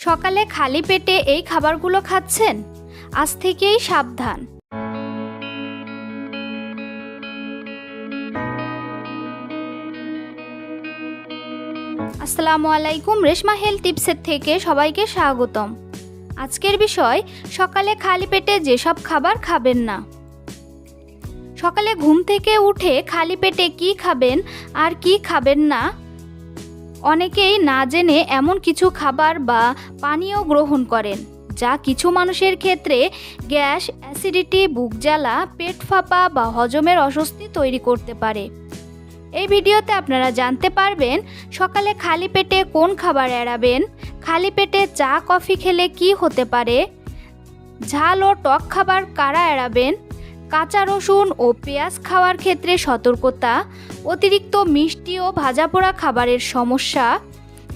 সকালে খালি পেটে এই খাবারগুলো খাচ্ছেন? আজ থেকেই সাবধান। আসসালামু আলাইকুম, রেশমা হেলথ টিপসের থেকে সবাইকে স্বাগতম। আজকের বিষয়, সকালে খালি পেটে যেসব খাবার খাবেন না। সকালে ঘুম থেকে উঠে খালি পেটে কি খাবেন আর কি খাবেন না, অনেকেই না জেনে এমন কিছু খাবার বা পানীয় গ্রহণ করেন যা কিছু মানুষের ক্ষেত্রে গ্যাস, অ্যাসিডিটি, বুক জ্বালা, পেট ফাঁপা বা হজমের অস্বস্তি তৈরি করতে পারে। এই ভিডিওতে আপনারা জানতে পারবেন সকালে খালি পেটে কোন খাবার এড়াবেন, খালি পেটে চা কফি খেলে কি হতে পারে, ঝাল ও টক খাবার কারা এড়াবেন, কাঁচা রসুন ও পেঁয়াজ খাওয়ার ক্ষেত্রে সতর্কতা, অতিরিক্ত মিষ্টি ও ভাজা পোড়া খাবারের সমস্যা,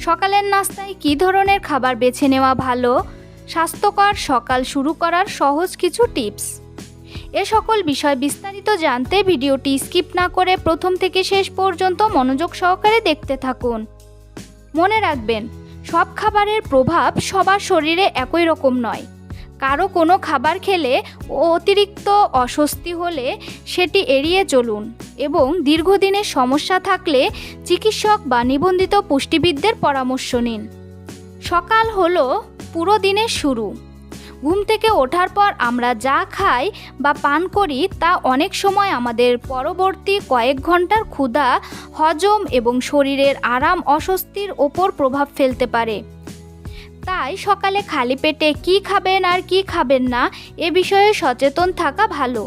সকালের নাস্তায় কী ধরনের খাবার বেছে নেওয়া ভালো, স্বাস্থ্যকর সকাল শুরু করার সহজ কিছু টিপস। এ সকল বিষয় বিস্তারিত জানতে ভিডিওটি স্কিপ না করে প্রথম থেকে শেষ পর্যন্ত মনোযোগ সহকারে দেখতে থাকুন। মনে রাখবেন, সব খাবারের প্রভাব সবার শরীরে একই রকম নয়। কারো কোনো খাবার খেলে ও অতিরিক্ত অস্বস্তি হলে সেটি এড়িয়ে চলুন এবং দীর্ঘদিনের সমস্যা থাকলে চিকিৎসক বা নিবন্ধিত পুষ্টিবিদদের পরামর্শ নিন। সকাল হলো পুরো দিনের শুরু। ঘুম থেকে ওঠার পর আমরা যা খাই বা পান করি তা অনেক সময় আমাদের পরবর্তী কয়েক ঘন্টার ক্ষুধা, হজম এবং শরীরের আরাম অস্বস্তির ওপর প্রভাব ফেলতে পারে। তাই সকালে খালি পেটে কি খাবেন আর কি খাবেন না এ বিষয়ে সচেতন থাকা ভালো।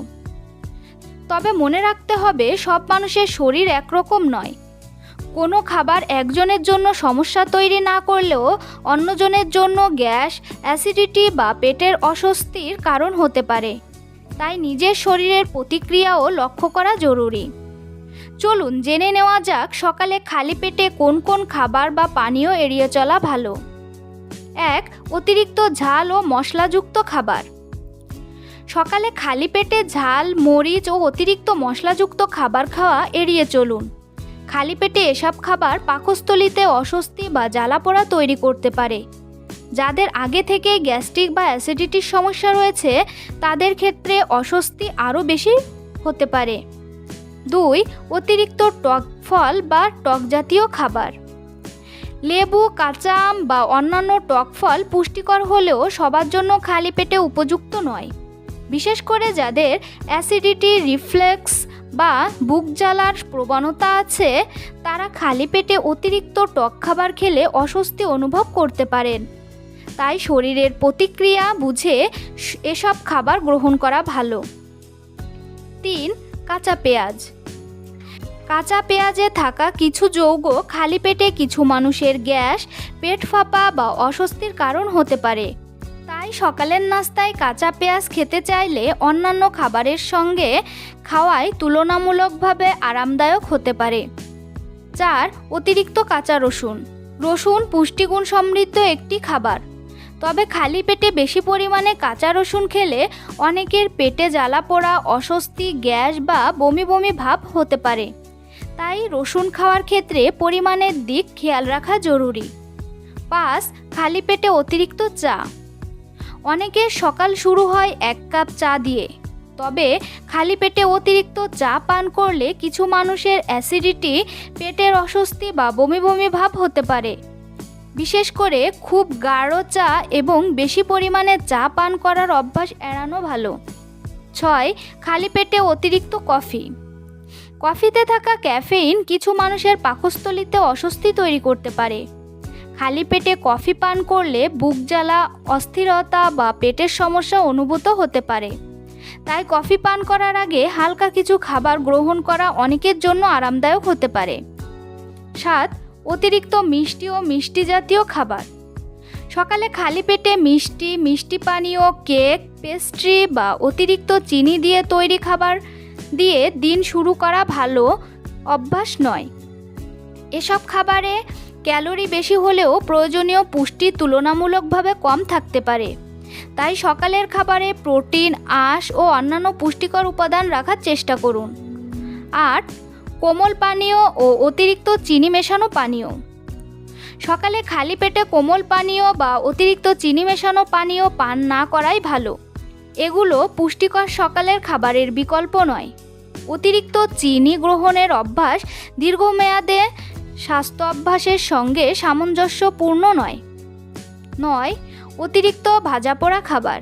তবে মনে রাখতে হবে, সব মানুষের শরীর একরকম নয়। কোনো খাবার একজনের জন্য সমস্যা তৈরি না করলেও অন্যজনের জন্য গ্যাস, অ্যাসিডিটি বা পেটের অস্বস্তির কারণ হতে পারে। তাই নিজের শরীরের প্রতিক্রিয়াও লক্ষ্য করা জরুরি। চলুন জেনে নেওয়া যাক সকালে খালি পেটে কোন কোন খাবার বা পানীয় এড়িয়ে চলা ভালো। 1. অতিরিক্ত ঝাল ও মশলাযুক্ত খাবার। সকালে খালি পেটে ঝাল, মরিচ ও অতিরিক্ত মশলাযুক্ত খাবার খাওয়া এড়িয়ে চলুন। খালি পেটে এসব খাবার পাকস্থলীতে অস্বস্তি বা জ্বালাপোড়া তৈরি করতে পারে। যাদের আগে থেকেই গ্যাস্ট্রিক বা অ্যাসিডিটির সমস্যা রয়েছে তাদের ক্ষেত্রে অস্বস্তি আরও বেশি হতে পারে। 2. অতিরিক্ত টক ফল বা টক জাতীয় খাবার। লেবু, কাঁচা আম বা অন্যান্য টক ফল পুষ্টিকর হলেও সবার জন্য খালি পেটে উপযুক্ত নয়। বিশেষ করে যাদের অ্যাসিডিটি, রিফ্লেক্স বা বুক জ্বালার প্রবণতা আছে তারা খালি পেটে অতিরিক্ত টক খাবার খেলে অস্বস্তি অনুভব করতে পারেন। তাই শরীরের প্রতিক্রিয়া বুঝে এসব খাবার গ্রহণ করা ভালো। 3. কাঁচা পেঁয়াজ। কাঁচা পেঁয়াজে থাকা কিছু যৌগ খালি পেটে কিছু মানুষের গ্যাস, পেট ফাঁপা বা অস্বস্তির কারণ হতে পারে। তাই সকালের নাস্তায় কাঁচা পেঁয়াজ খেতে চাইলে অন্যান্য খাবারের সঙ্গে খাওয়াই তুলনামূলকভাবে আরামদায়ক হতে পারে। 4. অতিরিক্ত কাঁচা রসুন। রসুন পুষ্টিগুণ সমৃদ্ধ একটি খাবার। তবে খালি পেটে বেশি পরিমাণে কাঁচা রসুন খেলে অনেকের পেটে জ্বালাপোড়া, অস্বস্তি, গ্যাস বা বমি বমি ভাব হতে পারে। তাই রসুন খাওয়ার ক্ষেত্রে পরিমাণের দিক খেয়াল রাখা জরুরি। 5. খালি পেটে অতিরিক্ত চা। অনেকের সকাল শুরু হয় 1 কাপ চা দিয়ে। তবে খালি পেটে অতিরিক্ত চা পান করলে কিছু মানুষের অ্যাসিডিটি, পেটের অস্বস্তি বা বমি বমি ভাব হতে পারে। বিশেষ করে খুব গাঢ় চা এবং বেশি পরিমাণে চা পান করার অভ্যাস এড়ানো ভালো। 6. খালি পেটে অতিরিক্ত কফি। কফিতে থাকা ক্যাফেইন কিছু মানুষের পাকস্থলীতে অস্বস্তি তৈরি করতে পারে। খালি পেটে কফি পান করলে বুক জ্বালা, অস্থিরতা বা পেটের সমস্যা অনুভূত হতে পারে। তাই কফি পান করার আগে হালকা কিছু খাবার গ্রহণ করা অনেকের জন্য আরামদায়ক হতে পারে। 7. অতিরিক্ত মিষ্টি ও মিষ্টি জাতীয় খাবার। সকালে খালি পেটে মিষ্টি, মিষ্টি পানীয়, কেক, পেস্ট্রি বা অতিরিক্ত চিনি দিয়ে তৈরি খাবার দিয়ে দিন শুরু করা ভালো অভ্যাস নয়। এসব খাবারে ক্যালোরি বেশি হলেও প্রয়োজনীয় পুষ্টি তুলনামূলকভাবে কম থাকতে পারে। তাই সকালের খাবারে প্রোটিন, আঁশ ও অন্যান্য পুষ্টিকর উপাদান রাখার চেষ্টা করুন। 8. কোমল পানীয় ও অতিরিক্ত চিনি মেশানো পানীয়। সকালে খালি পেটে কোমল পানীয় বা অতিরিক্ত চিনি মেশানো পানীয় পান না করাই ভালো। এগুলো পুষ্টিকর সকালের খাবারের বিকল্প নয়। অতিরিক্ত চিনি গ্রহণের অভ্যাস দীর্ঘমেয়াদে স্বাস্থ্য অভ্যাসের সঙ্গে সামঞ্জস্যপূর্ণ নয়। 9. অতিরিক্ত ভাজাপোড়া খাবার।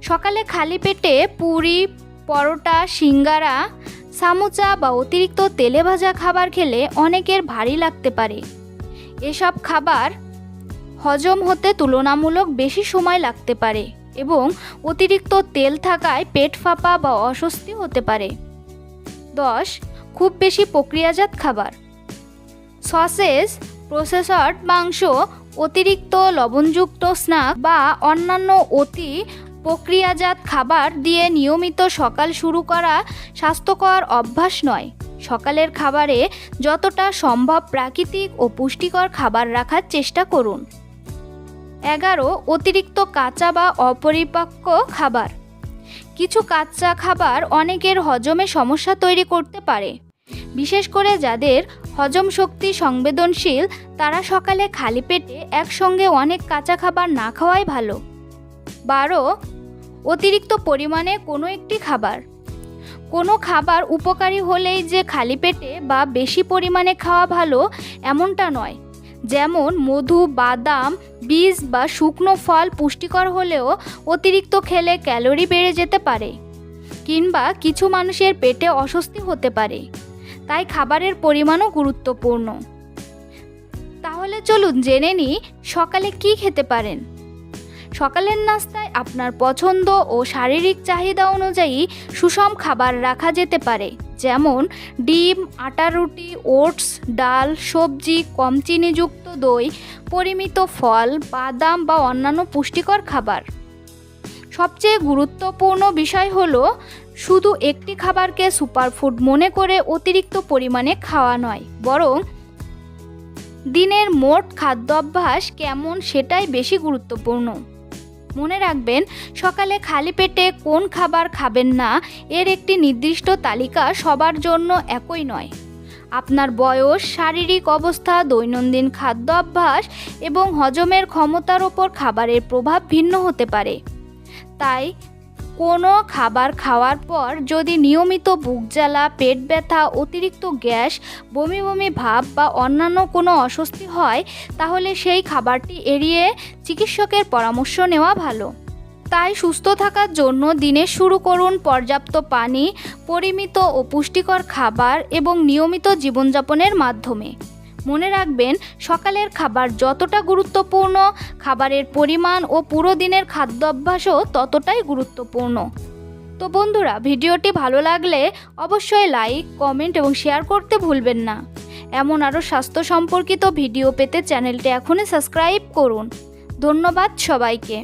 সকালে খালি পেটে পুরি, পরোটা, সিঙ্গারা, সামোসা বা অতিরিক্ত তেলে ভাজা খাবার খেলে অনেকের ভারী লাগতে পারে। এসব খাবার হজম হতে তুলনামূলক বেশি সময় লাগতে পারে এবং অতিরিক্ত তেল থাকায় পেট ফাঁপা বা অস্বস্তি হতে পারে। 10. খুব বেশি প্রক্রিয়াজাত খাবার। সসেজ, প্রসেসড মাংস, অতিরিক্ত লবণযুক্ত স্ন্যাক বা অন্যান্য অতি প্রক্রিয়াজাত খাবার দিয়ে নিয়মিত সকাল শুরু করা স্বাস্থ্যকর অভ্যাস নয়। সকালের খাবারে যতটা সম্ভব প্রাকৃতিক ও পুষ্টিকর খাবার রাখার চেষ্টা করুন। 11. অতিরিক্ত কাঁচা বা অপরিপক্ক খাবার। কিছু কাঁচা খাবার অনেকের হজমে সমস্যা তৈরি করতে পারে, বিশেষ করে যাদের হজম শক্তি সংবেদনশীল। তারা সকালে খালি পেটে একসঙ্গে অনেক কাঁচা খাবার না খাওয়াই ভালো। 12. অতিরিক্ত পরিমাণে কোনো একটি খাবার। কোনো খাবার উপকারী হলেই যে খালি পেটে বা বেশি পরিমাণে খাওয়া ভালো এমনটা নয়। যেমন মধু, বাদাম, বীজ বা শুকনো ফল পুষ্টিকর হলেও অতিরিক্ত খেলে ক্যালোরি বেড়ে যেতে পারে কিংবা কিছু মানুষের পেটে অস্বস্তি হতে পারে। তাই খাবারের পরিমাণও গুরুত্বপূর্ণ। তাহলে চলুন জেনে নিই সকালে কি খেতে পারেন। সকালের নাস্তায় আপনার পছন্দ ও শারীরিক চাহিদা অনুযায়ী সুষম খাবার রাখা যেতে পারে, যেমন ডিম, আটার রুটি, ওটস, ডাল, সবজি, কম চিনিযুক্ত দই, পরিমিত ফল, বাদাম বা অন্যান্য পুষ্টিকর খাবার। সবচেয়ে গুরুত্বপূর্ণ বিষয় হলো শুধু একটি খাবারকে সুপারফুড মনে করে অতিরিক্ত পরিমাণে খাওয়া নয়, বরং দিনের মোট খাদ্যাভ্যাস কেমন সেটাই বেশি গুরুত্বপূর্ণ। মনে রাখবেন, সকালে খালি পেটে কোন খাবার খাবেন না এর একটি নির্দিষ্ট তালিকা সবার জন্য একই নয়। আপনার বয়স, শারীরিক অবস্থা, দৈনন্দিন খাদ্য অভ্যাস এবং হজমের ক্ষমতার ওপর খাবারের প্রভাব ভিন্ন হতে পারে। তাই কোনো খাবার খাওয়ার পর যদি নিয়মিত বুক জ্বালা, পেট ব্যথা, অতিরিক্ত গ্যাস, বমি বমি ভাব বা অন্যান্য কোনো অস্বস্তি হয়, তাহলে সেই খাবারটি এড়িয়ে চিকিৎসকের পরামর্শ নেওয়া ভালো। তাই সুস্থ থাকার জন্য দিনের শুরু করুন পর্যাপ্ত পানি, পরিমিত ও পুষ্টিকর খাবার এবং নিয়মিত জীবনযাপনের মাধ্যমে। মনে রাখবেন, সকালের খাবার যতটা গুরুত্বপূর্ণ, খাবারের পরিমাণ ও পুরো দিনের খাদ্যাভ্যাসও ততটাই গুরুত্বপূর্ণ। তো বন্ধুরা, ভিডিওটি ভালো লাগলে অবশ্যই লাইক, কমেন্ট এবং শেয়ার করতে ভুলবেন না। এমন আরও স্বাস্থ্য সম্পর্কিত ভিডিও পেতে চ্যানেলটি এখনই সাবস্ক্রাইব করুন। ধন্যবাদ সবাইকে।